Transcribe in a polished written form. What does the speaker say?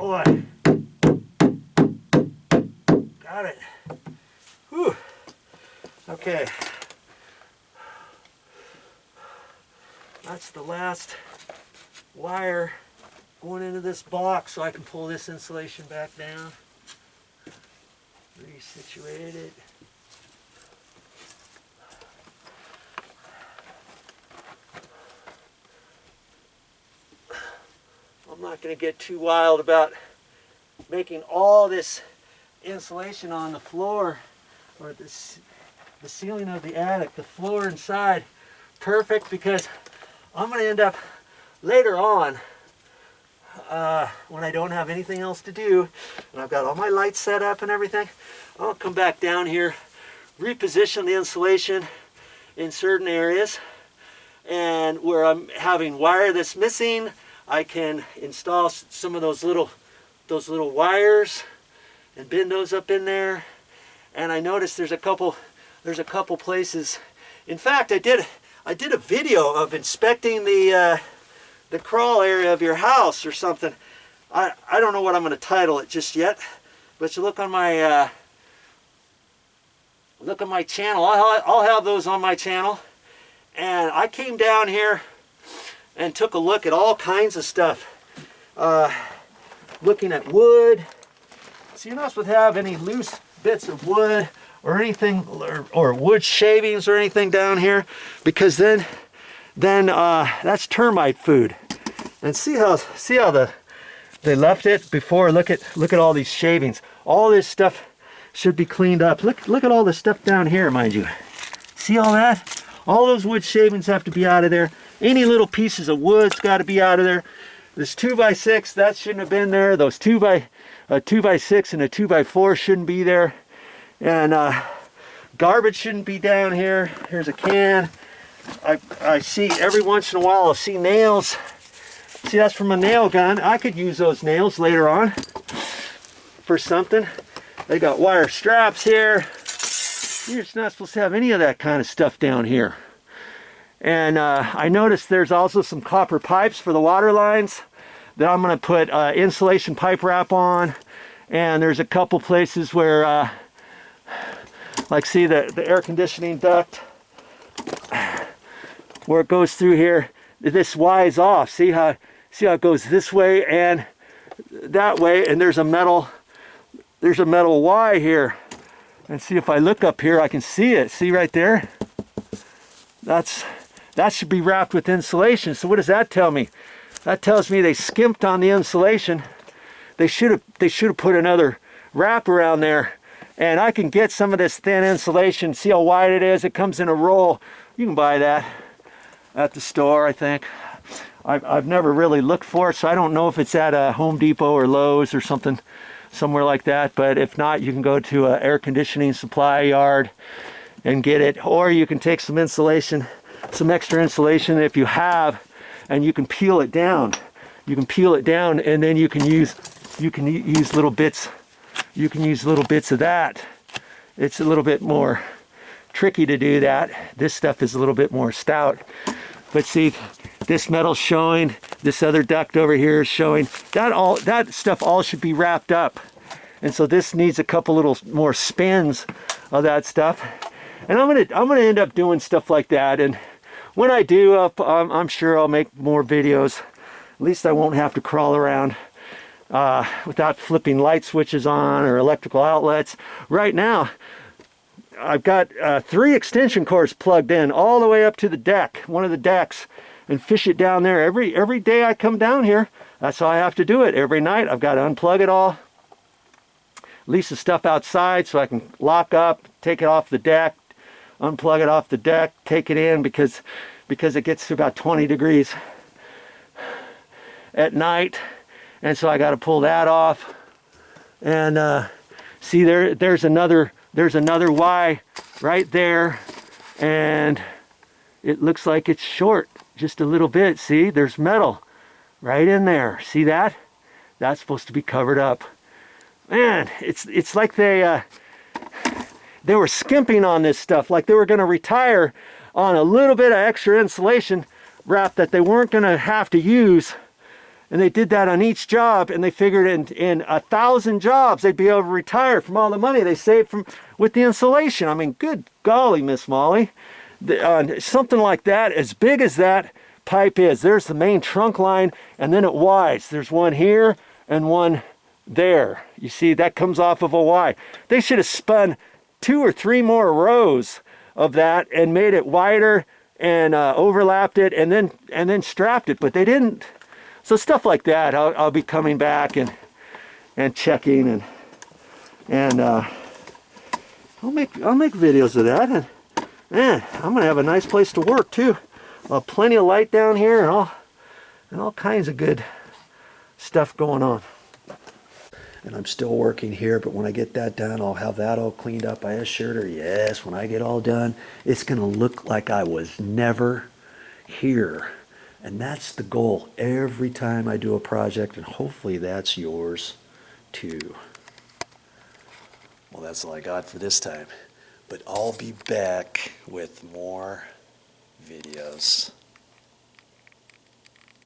boy. Got it. Whew. Okay. That's the last wire going into this box, so I can pull this insulation back down. Resituate it. I'm not going to get too wild about making all this insulation on the floor or the ceiling of the attic, the floor inside, perfect, because I'm going to end up later on when I don't have anything else to do and I've got all my lights set up and everything, I'll come back down here, reposition the insulation in certain areas, and where I'm having wire that's missing, I can install some of those little wires and bin those up in there. And I noticed there's a couple places. In fact, I did a video of inspecting the crawl area of your house or something. I don't know what I'm going to title it just yet, but you look on my channel. I'll have those on my channel. And I came down here and took a look at all kinds of stuff. Looking at wood. So you're not supposed to have any loose bits of wood or anything, or wood shavings or anything down here, because then that's termite food. And see how they left it before. Look at all these shavings. All this stuff should be cleaned up. Look at all the stuff down here, mind you. See all that? All those wood shavings have to be out of there. Any little pieces of wood's got to be out of there. This 2x6, that shouldn't have been there. Those 2x6 and a 2x4 shouldn't be there. And garbage shouldn't be down here. Here's a can. I see every once in a while I'll see nails. See, that's from a nail gun. I could use those nails later on for something. They got wire straps here. You're just not supposed to have any of that kind of stuff down here. And I noticed there's also some copper pipes for the water lines that I'm going to put insulation pipe wrap on. And there's a couple places where, like see the air conditioning duct, where it goes through here, this Y is off. See how it goes this way and that way, and there's a metal Y here. And see, if I look up here, I can see it. See right there? That should be wrapped with insulation. So what does that tell me? That tells me they skimped on the insulation. They should have put another wrap around there. And I can get some of this thin insulation. See how wide it is? It comes in a roll. You can buy that at the store, I think. I've never really looked for it, so I don't know if it's at a Home Depot or Lowe's or something, somewhere like that. But if not, you can go to an air conditioning supply yard and get it. Or you can take some insulation, some extra insulation if you have, and you can peel it down. You can peel it down, and then you can use little bits. You can use little bits of that. It's a little bit more tricky to do that. This stuff is a little bit more stout. But see, this metal's showing, this other duct over here is showing. That stuff all should be wrapped up. And so this needs a couple little more spins of that stuff. And I'm gonna end up doing stuff like that. And when I do, I'm sure I'll make more videos. At least I won't have to crawl around without flipping light switches on or electrical outlets. Right now, I've got 3 extension cords plugged in all the way up to the deck, one of the decks, and fish it down there. Every day I come down here, that's how I have to do it. Every night I've got to unplug it all, leave the stuff outside so I can lock up, take it off the deck, unplug it off the deck, take it in because it gets to about 20 degrees at night, and so I got to pull that off. And see, there's another Y right there, and it looks like it's short just a little bit. See, there's metal right in there. See that? That's supposed to be covered up. Man, it's like they were skimping on this stuff, like they were going to retire on a little bit of extra insulation wrap that they weren't going to have to use. And they did that on each job, and they figured in 1,000 jobs they'd be able to retire from all the money they saved with the insulation. I mean, good golly, Miss Molly. Something like that, as big as that pipe is, there's the main trunk line, and then it wides. There's one here and one there. You see, that comes off of a Y. They should have spun 2 or 3 more rows of that and made it wider and overlapped it and then strapped it, but they didn't. So stuff like that, I'll be coming back and checking and I'll make videos of that, and man, I'm gonna have a nice place to work too. Plenty of light down here and all kinds of good stuff going on. And I'm still working here, but when I get that done, I'll have that all cleaned up. I assured her, yes, when I get all done, it's gonna look like I was never here. And that's the goal every time I do a project, and hopefully that's yours too. Well, that's all I got for this time, but I'll be back with more videos.